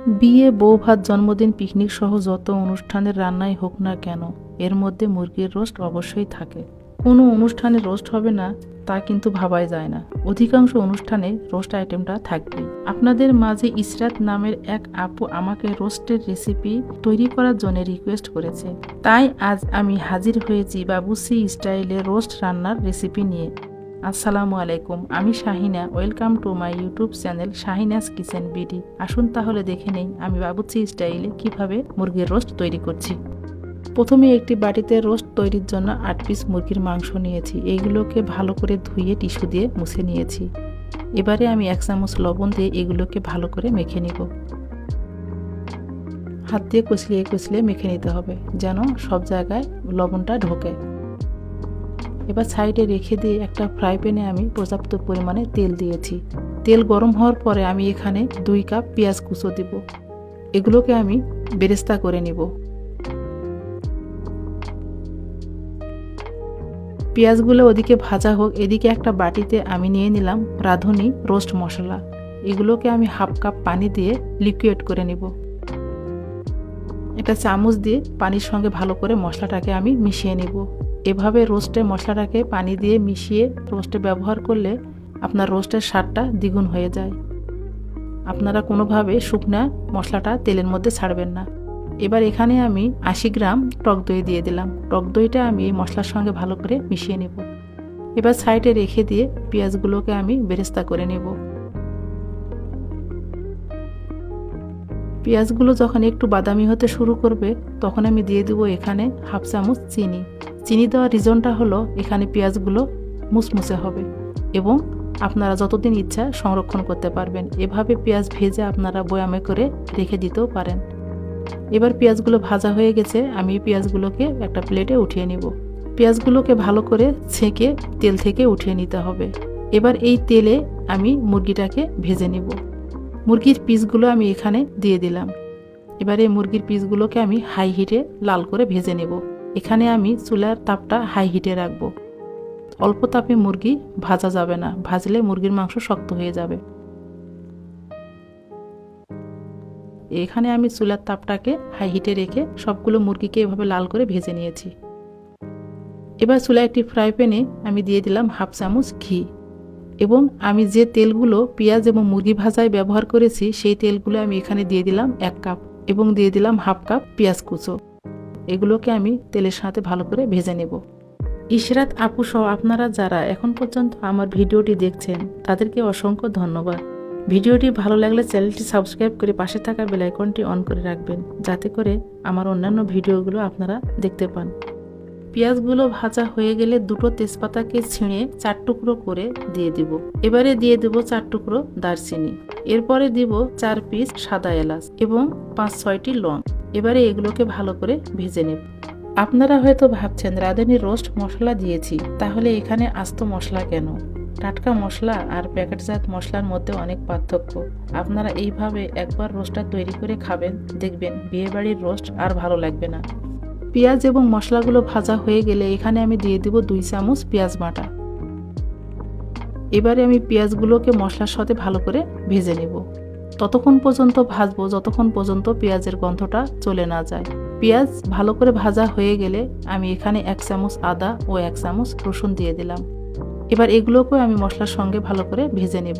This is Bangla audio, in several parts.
বিয়ে, বৌভাত, জন্মদিন, পিকনিক সহ যত অনুষ্ঠানের রান্নাই হোক না কেন, এর মধ্যে মুরগির রোস্ট অবশ্যই থাকে। কোনো অনুষ্ঠানে রোস্ট হবে না তা কিন্তু ভাবাই যায় না। অধিকাংশ অনুষ্ঠানে রোস্ট আইটেমটা থাকবেই। আপনাদের মাঝে ইসরাত নামের এক আপু আমাকে রোস্টের রেসিপি তৈরি করার জন্য রিকোয়েস্ট করেছে, তাই আজ আমি হাজির হয়েছি বাবুর্চি স্টাইলে রোস্ট রান্নার রেসিপি নিয়ে। আসসালামু আলাইকুম, আমি Shahina. Welcome to my YouTube channel Shahina's kitchen BD. আসুন তাহলে দেখে নেই আমি বাবুর্চি স্টাইলে কিভাবে মুরগির রোস্ট তৈরি করছি। প্রথমে একটি বাটিতে রোস্ট তৈরির জন্য 8 পিস মুরগির মাংস নিয়েছি। এইগুলোকে ভালো করে ধুয়ে টিস্যু দিয়ে মুছে নিয়েছি। এবারে আমি 1 চামচ লবণ দিয়ে এগুলোকে ভালো করে মেখে নিব। হাত দিয়ে কচলিয়ে কচলিয়ে মেখে নিতে হবে যেন সব জায়গায় লবণটা ঢোকে। এবার সাইডে রেখে দিয়ে একটা ফ্রাই প্যানে আমি পর্যাপ্ত পরিমাণে তেল দিয়েছি। তেল গরম হওয়ার পরে আমি এখানে 2 কাপ পেঁয়াজ কুচো দিব। এগুলোকে আমি বেরেস্তা করে নিব। পেঁয়াজগুলো ওদিকে ভাজা হোক, এদিকে একটা বাটিতে আমি নিয়ে নিলাম রাঁধুনি রোস্ট মশলা। এগুলোকে আমি 1/2 কাপ পানি দিয়ে লিকুইড করে নিব। একটা চামচ দিয়ে পানির সঙ্গে ভালো করে মশলাটাকে আমি মিশিয়ে নিব। এভাবে রোস্টে মশলাটাকে পানি দিয়ে মিশিয়ে রোস্টে ব্যবহার করলে আপনার রোস্টের স্বাদটা দ্বিগুণ হয়ে যায়। আপনারা কোনোভাবে শুকনা মশলাটা তেলের মধ্যে ছাড়বেন না। এবার এখানে আমি 80 গ্রাম টক দই দিয়ে দিলাম। টক দইটা আমি এই মশলার সঙ্গে ভালো করে মিশিয়ে নেব। এবার সাইডে রেখে দিয়ে পেঁয়াজগুলোকে আমি বেরেস্তা করে নেব। পেঁয়াজগুলো যখন একটু বাদামি হতে শুরু করবে তখন আমি দিয়ে দেবো এখানে 1/2 চামচ চিনি। চিনি দেওয়ার রিজনটা হলো এখানে পেঁয়াজগুলো মুচমুচে হবে এবং আপনারা যতদিন ইচ্ছা সংরক্ষণ করতে পারবেন। এভাবে পেঁয়াজ ভেজে আপনারা বয়ামে করে রেখে দিতেও পারেন। এবার পেঁয়াজগুলো ভাজা হয়ে গেছে, আমি পেঁয়াজগুলোকে একটা প্লেটে উঠিয়ে নিব। পেঁয়াজগুলোকে ভালো করে ছেঁকে তেল থেকে উঠিয়ে নিতে হবে। এবার এই তেলে আমি মুরগিটাকে ভেজে নিব। মুরগির পিসগুলো আমি এখানে দিয়ে দিলাম। এবার এই মুরগির পিসগুলোকে আমি হাই হিটে লাল করে ভেজে নেব। এখানে আমি চুলার তাপটা হাই হিটে রাখবো। অল্প তাপে মুরগি ভাজা যাবে না, ভাজলে মুরগির মাংস শক্ত হয়ে যাবে। এখানে আমি চুলার তাপটাকে হাই হিটে রেখে সবগুলো মুরগিকে এভাবে লাল করে ভেজে নিয়েছি। এবার চুলায় একটি ফ্রাই প্যানে আমি দিয়ে দিলাম 1/2 চামচ ঘি এবং আমি যে তেলগুলো পেঁয়াজ এবং মুরগি ভাজায় ব্যবহার করেছি সেই তেলগুলো আমি এখানে দিয়ে দিলাম 1 কাপ এবং দিয়ে দিলাম 1/2 কাপ পেঁয়াজ কুচো। এগুলোকে আমি তেলের সাথে ভালো করে ভেজে নেব। ইশরাত আপু সহ আপনারা যারা এখন পর্যন্ত আমার ভিডিওটি দেখছেন তাদেরকে অসংখ্য ধন্যবাদ। ভিডিওটি ভালো লাগলে চ্যানেলটি সাবস্ক্রাইব করে পাশে থাকা বেল আইকনটি অন করে রাখবেন যাতে করে আমার অন্যান্য ভিডিওগুলো আপনারা দেখতে পান। পেঁয়াজগুলো ভাজা হয়ে গেলে 2টো তেজপাতাকে ছিঁড়ে 4 টুকরো করে দিয়ে দিব। এবারে দিয়ে দেব 4 টুকরো দারচিনি। এরপরে দিব 4 পিস সাদা এলাচ এবং 5-6টি লং। এবারে এগুলোকে ভালো করে ভেজে নেব। আপনারা হয়তো ভাবছেন রাঁধুনি রোস্ট মশলা দিয়েছি, তাহলে এখানে আস্ত মশলা কেন? টাটকা মশলা আর প্যাকেটজাত মশলার মধ্যে অনেক পার্থক্য। আপনারা এইভাবে একবার রোস্টটা তৈরি করে খাবেন, দেখবেন বিয়েবাড়ির রোস্ট আর ভালো লাগবে না। পেঁয়াজ এবং মশলাগুলো ভাজা হয়ে গেলে এখানে আমি দিয়ে দিব 2 চামচ পেঁয়াজ বাটা। এবারে আমি পেঁয়াজগুলোকে মশলার সাথে ভালো করে ভেজে নেব। ততক্ষণ পর্যন্ত ভাজবো যতক্ষণ পর্যন্ত পেঁয়াজের গন্ধটা চলে না যায়। পেঁয়াজ ভালো করে ভাজা হয়ে গেলে আমি এখানে 1 চামচ আদা ও 1 চামচ রসুন দিয়ে দিলাম। এবার এগুলোকেও আমি মশলার সঙ্গে ভালো করে ভেজে নেব।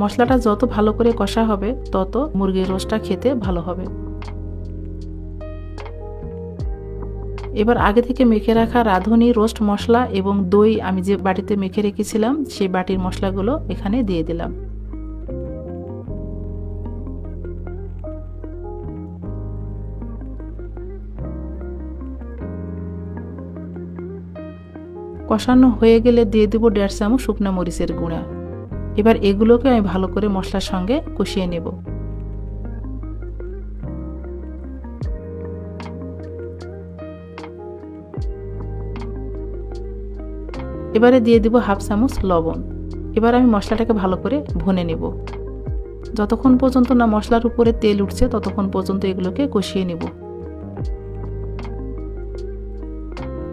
মশলাটা যত ভালো করে কষা হবে তত মুরগির রোস্টটা খেতে ভালো হবে। এবার আগে থেকে মেখে রাখা রাঁধুনি রোস্ট মশলা এবং দই আমি যে বাটিতে মেখে রেখেছিলাম সেই বাটির মশলাগুলো এখানে দিয়ে দিলাম। কষানো হয়ে গেলে দিয়ে দেব 1.5 চামচ শুকনো মরিচের গুঁড়া। এবার এগুলোকে আমি ভালো করে মশলার সঙ্গে কষিয়ে নেব। এবারে দিয়ে দেব 1/2 চামচ লবণ। এবার আমি মশলাটাকে ভালো করে ভুনে নেব। যতক্ষণ পর্যন্ত না মশলার উপরে তেল উঠছে ততক্ষণ পর্যন্ত এগুলোকে কষিয়ে নেব।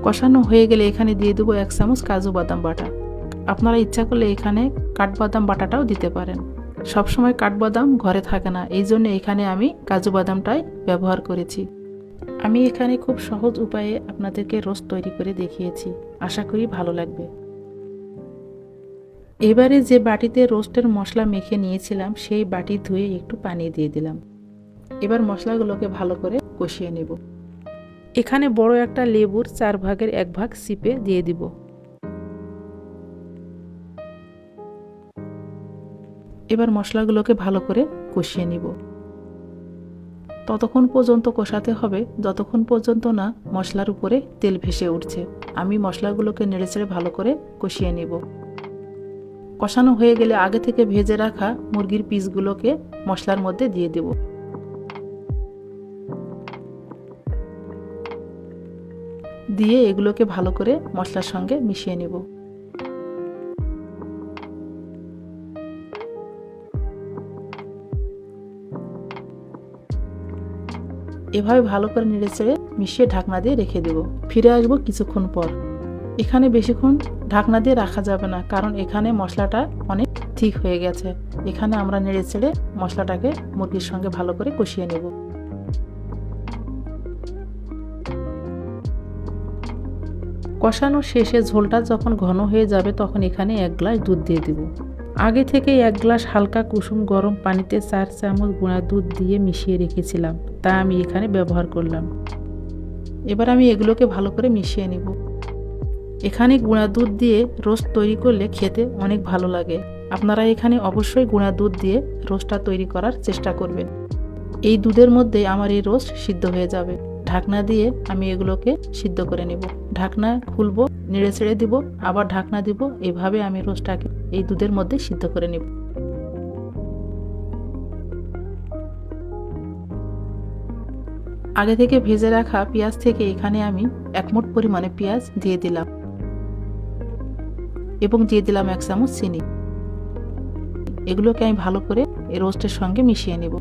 কষানো হয়ে গেলে এখানে দিয়ে দেবো 1 চামচ কাজু বাদাম বাটা। আপনারা ইচ্ছা করলে এখানে কাঠবাদাম বাটাটাও দিতে পারেন। সবসময় কাঠবাদাম ঘরে থাকে না, এই জন্য এখানে আমি কাজু বাদামটাই ব্যবহার করেছি। আমি এখানে খুব সহজ উপায়ে আপনাদেরকে রোস্ট তৈরি করে দেখিয়েছি, আশা করি ভালো লাগবে। এবারে যে বাটিতে রোস্টের মশলা মেখে নিয়েছিলাম সেই বাটি ধুয়ে একটু পানি দিয়ে দিলাম। এবার মশলাগুলোকে ভালো করে কষিয়ে নেব। এখানে বড় একটা লেবুর 4 ভাগের 1 ভাগ চিপে দিয়ে দিব। এবার মশলাগুলোকে ভালো করে কষিয়ে নিব। ততক্ষণ পর্যন্ত কষাতে হবে যতক্ষণ পর্যন্ত না মশলার উপরে তেল ভেসে উঠছে। আমি মশলাগুলোকে নেড়েচেড়ে ভালো করে কষিয়ে নিব। কষানো হয়ে গেলে আগে থেকে ভেজে রাখা মুরগির পিসগুলোকে মশলার মধ্যে দিয়ে দেব। দিয়ে এগুলোকে ভালো করে মশলার সঙ্গে মিশিয়ে নেব। এভাবে ভালো করে নেড়েচেড়ে মিশিয়ে ঢাকনা দিয়ে রেখে দেব। ফিরে আসবো কিছুক্ষণ পর। এখানে বেশিক্ষণ ঢাকনা দিয়ে রাখা যাবে না, কারণ এখানে মশলাটা অনেক ঠিক হয়ে গেছে। এখানে আমরা নেড়েচেড়ে মশলাটাকে মুরগির সঙ্গে ভালো করে কষিয়ে নেব। কষানো শেষে ঝোলটা যখন ঘন হয়ে যাবে তখন এখানে 1 গ্লাস দুধ দিয়ে দেব। আগে থেকেই 1 গ্লাস হালকা কুসুম গরম পানিতে 4 চামচ গুঁড়া দুধ দিয়ে মিশিয়ে রেখেছিলাম, তা আমি এখানে ব্যবহার করলাম। এবার আমি এগুলোকে ভালো করে মিশিয়ে নেব। এখানে গুঁড়া দুধ দিয়ে রোস্ট তৈরি করলে খেতে অনেক ভালো লাগে। আপনারা এখানে অবশ্যই গুঁড়া দুধ দিয়ে রোস্টটা তৈরি করার চেষ্টা করবেন। এই দুধের মধ্যে আমার এই রোস্ট সিদ্ধ হয়ে যাবে। ঢাকনা দিয়ে আমি এগুলোকে সিদ্ধ করে নেব। ঢাকনা খুলবো, নেড়ে ছেড়ে দিব, আবার ঢাকনা দিব। এভাবে আমি রোস্টটাকে এই দুধের মধ্যে সিদ্ধ করে নেব। আগে থেকে ভেজে রাখা পেঁয়াজ থেকে এখানে আমি 1 মুঠ পরিমাণে পেঁয়াজ দিয়ে দিলাম এবং দিয়ে দিলাম 1 চামচ চিনি। এগুলোকে আমি ভালো করে এই রোস্টের সঙ্গে মিশিয়ে নেব।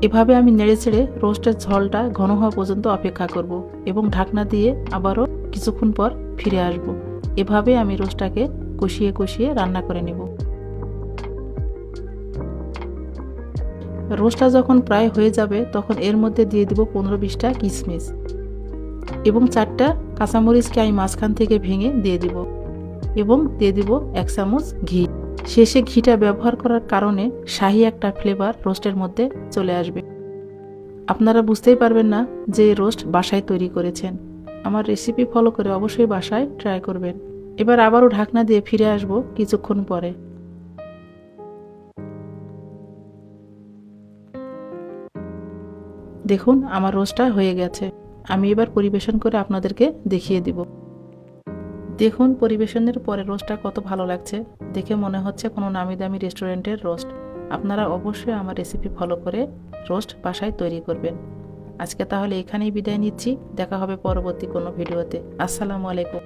এভাবে আমি নেড়েচেড়ে রোস্টের ঝোলটা ঘন হওয়া পর্যন্ত অপেক্ষা করব এবং ঢাকনা দিয়ে আবারও কিছুক্ষণ পর ফিরে আসব। এভাবে আমি রোস্টটাকে কষিয়ে কষিয়ে রান্না করে নেব। রোস্টটা যখন প্রায় হয়ে যাবে তখন এর মধ্যে দিয়ে দিব 15-20টা কিশমিশ এবং 4টা কাঁচামরিচকে আমি মাঝখান থেকে ভেঙে দিয়ে দিব এবং দিয়ে দিব 1 চামচ ঘি। শেষে ঘিটা ব্যবহার করার কারণে শাহি একটা ফ্লেভার রোস্টের মধ্যে চলে আসবে। আপনারা বুঝতেই পারবেন না যে রোস্ট বাসায় তৈরি করেছেন। আমার রেসিপি ফলো করে অবশ্যই বাসায় ট্রাই করবেন। এবার আবারও ঢাকনা দিয়ে ফিরে আসব কিছুক্ষণ পরে। দেখুন আমার রোস্টটা হয়ে গেছে। আমি এবার পরিবেশন করে আপনাদেরকে দেখিয়ে দিব। দেখুন পরিবেশনের পরে রোস্টটা কত ভালো লাগছে। দেখে মনে হচ্ছে কোনো নামি দামি রেস্টুরেন্টের রোস্ট। আপনারা অবশ্যই আমার রেসিপি ফলো করে রোস্ট বাসায় তৈরি করবেন। আজকে তাহলে এখানেই বিদায় নিচ্ছি। দেখা হবে পরবর্তী কোনো ভিডিওতে। আসসালামু আলাইকুম।